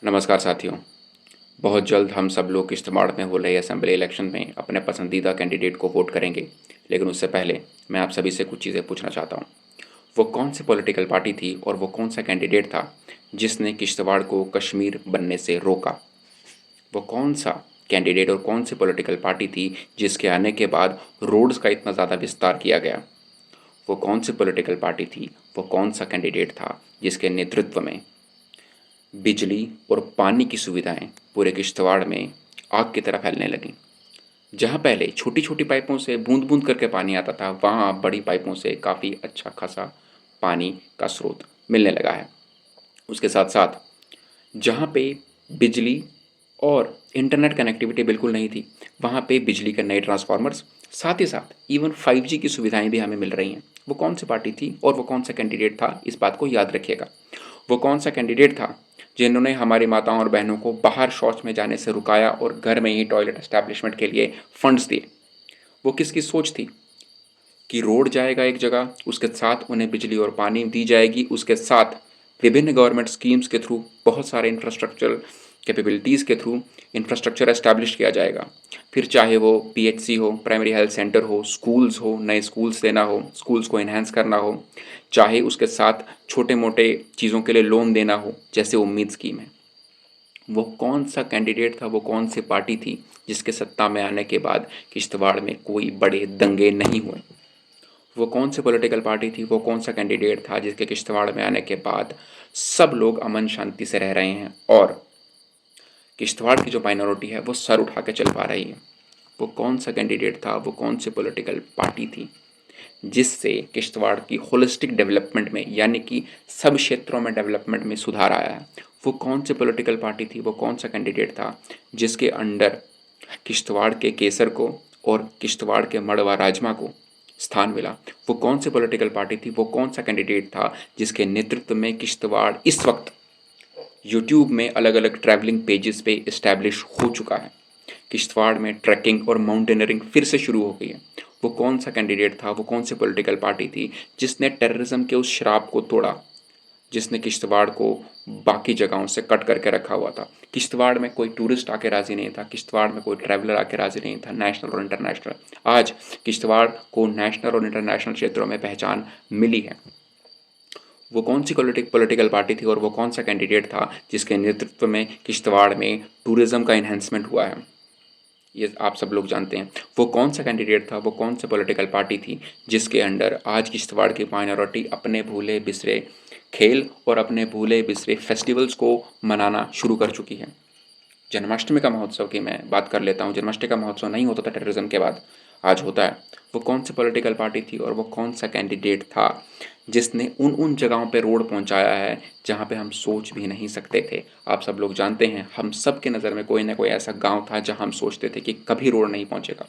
नमस्कार साथियों। बहुत जल्द हम सब लोग किश्तवाड़ में हो रहे असेंबली इलेक्शन में अपने पसंदीदा कैंडिडेट को वोट करेंगे, लेकिन उससे पहले मैं आप सभी से कुछ चीज़ें पूछना चाहता हूँ। वो कौन सी पॉलिटिकल पार्टी थी और वो कौन सा कैंडिडेट था जिसने किश्तवाड़ को कश्मीर बनने से रोका? वो कौन सा कैंडिडेट और कौन सी पॉलिटिकल पार्टी थी जिसके आने के बाद रोड्स का इतना ज़्यादा विस्तार किया गया? वो कौन सी पॉलिटिकल पार्टी थी, वो कौन सा कैंडिडेट था जिसके नेतृत्व में बिजली और पानी की सुविधाएं पूरे किश्तवाड़ में आग की तरह फैलने लगीं? जहां पहले छोटी छोटी पाइपों से बूंद बूंद करके पानी आता था, वहां अब बड़ी पाइपों से काफ़ी अच्छा खासा पानी का स्रोत मिलने लगा है। उसके साथ साथ जहाँ पे बिजली और इंटरनेट कनेक्टिविटी बिल्कुल नहीं थी, वहाँ पे बिजली के नए ट्रांसफार्मर्स, साथ ही साथ इवन 5G की सुविधाएं भी हमें मिल रही हैं। वो कौन सी पार्टी थी और वो कौन सा कैंडिडेट था, इस बात को याद रखिएगा। वो कौन सा कैंडिडेट था जिन्होंने हमारी माताओं और बहनों को बाहर शौच में जाने से रुकाया और घर में ही टॉयलेट एस्टैब्लिशमेंट के लिए फंड्स दिए? वो किसकी सोच थी कि रोड जाएगा एक जगह, उसके साथ उन्हें बिजली और पानी दी जाएगी, उसके साथ विभिन्न गवर्नमेंट स्कीम्स के थ्रू बहुत सारे इंफ्रास्ट्रक्चर कैपेबिलिटीज़ के थ्रू इंफ्रास्ट्रक्चर एस्टैब्लिश किया जाएगा। फिर चाहे वो PHC हो, प्राइमरी हेल्थ सेंटर हो, नए स्कूल्स देना हो, स्कूल्स को इन्हेंस करना हो, चाहे उसके साथ छोटे मोटे चीज़ों के लिए लोन देना हो, जैसे उम्मीद स्कीम है। वो कौन सा कैंडिडेट था, वो कौन सी पार्टी थी जिसके सत्ता में आने के बाद किश्तवाड़ में कोई बड़े दंगे नहीं हुए? वो कौन सी पॉलिटिकल पार्टी थी, वो कौन सा कैंडिडेट था जिसके किश्तवाड़ में आने के बाद सब लोग अमन शांति से रह रहे हैं और किश्तवाड़ की जो माइनॉरिटी है वो सर उठा के चल पा रही है? वो कौन सा कैंडिडेट था, वो कौन सी पॉलिटिकल पार्टी थी जिससे किश्तवाड़ की होलिस्टिक डेवलपमेंट में, यानी कि सब क्षेत्रों में डेवलपमेंट में सुधार आया है? वो कौन सी पॉलिटिकल पार्टी थी, वो कौन सा कैंडिडेट था जिसके अंडर किश्तवाड़ के केसर को और किश्तवाड़ के मड़वा राजमा को स्थान मिला? वो कौन सी पॉलिटिकल पार्टी थी, वो कौन सा कैंडिडेट था जिसके नेतृत्व में किश्तवाड़ इस वक्त यूट्यूब में अलग अलग ट्रैवलिंग पेजेस पे इस्टेब्लिश हो चुका है? किश्तवाड़ में ट्रैकिंग और माउंटेनियरिंग फिर से शुरू हो गई है। वो कौन सा कैंडिडेट था, वो कौन सी पॉलिटिकल पार्टी थी जिसने टेररिज्म के उस शराब को तोड़ा, जिसने किश्तवाड़ को बाकी जगहों से कट करके रखा हुआ था? किश्तवाड़ में कोई टूरिस्ट आके राज़ी नहीं था, किश्तवाड़ में कोई ट्रैवलर आके राज़ी नहीं था, नेशनल और इंटरनेशनल। आज किश्तवाड़ को नेशनल और इंटरनेशनल क्षेत्रों में पहचान मिली है। वो कौन सी पॉलिटिकल पार्टी थी और वो कौन सा कैंडिडेट था जिसके नेतृत्व में किश्तवाड़ में टूरिज़्म का इन्हेंसमेंट हुआ है? ये आप सब लोग जानते हैं। वो कौन सा कैंडिडेट था, वो कौन सी पॉलिटिकल पार्टी थी जिसके अंडर आज किश्तवाड़ की माइनॉरिटी अपने भूले बिसरे खेल और अपने भूले बिसरे फेस्टिवल्स को मनाना शुरू कर चुकी है? जन्माष्टमी का महोत्सव की मैं बात कर लेता हूँ। जन्माष्टमी का महोत्सव नहीं होता था टेररिज्म के बाद, आज होता है। वो कौन सी पॉलिटिकल पार्टी थी और वो कौन सा कैंडिडेट था जिसने उन उन जगहों पे रोड पहुंचाया है जहां पे हम सोच भी नहीं सकते थे? आप सब लोग जानते हैं, हम सब के नज़र में कोई ना कोई ऐसा गांव था जहां हम सोचते थे कि कभी रोड नहीं पहुंचेगा,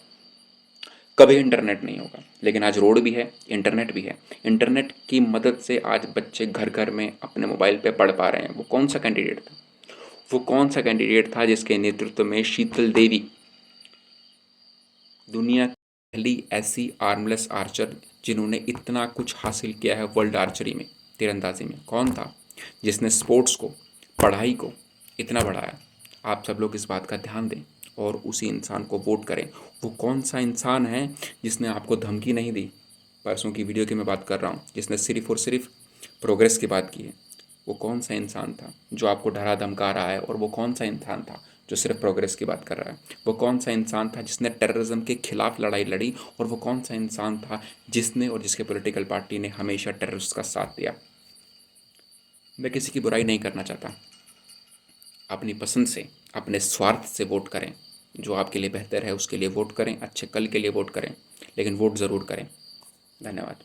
कभी इंटरनेट नहीं होगा, लेकिन आज रोड भी है, इंटरनेट भी है। इंटरनेट की मदद से आज बच्चे घर घर में अपने मोबाइल पे पढ़ पा रहे हैं। वो कौन सा कैंडिडेट था? वो कौन सा कैंडिडेट था जिसके नेतृत्व में शीतल देवी, दुनिया की पहली ऐसी आर्मलेस आर्चर जिन्होंने इतना कुछ हासिल किया है वर्ल्ड आर्चरी में, तीरंदाजी में, कौन था जिसने स्पोर्ट्स को, पढ़ाई को इतना बढ़ाया? आप सब लोग इस बात का ध्यान दें और उसी इंसान को वोट करें। वो कौन सा इंसान है जिसने आपको धमकी नहीं दी? परसों की वीडियो की मैं बात कर रहा हूँ, जिसने सिर्फ और सिर्फ प्रोग्रेस की बात की है। वो कौन सा इंसान था जो आपको डरा धमका रहा है? और वो कौन सा इंसान था जो सिर्फ प्रोग्रेस की बात कर रहा है? वो कौन सा इंसान था जिसने टेररिज्म के खिलाफ लड़ाई लड़ी? और वो कौन सा इंसान था जिसने और जिसके पॉलिटिकल पार्टी ने हमेशा टेररिस्ट का साथ दिया? मैं किसी की बुराई नहीं करना चाहता। अपनी पसंद से, अपने स्वार्थ से वोट करें। जो आपके लिए बेहतर है उसके लिए वोट करें, अच्छे कल के लिए वोट करें, लेकिन वोट ज़रूर करें। धन्यवाद।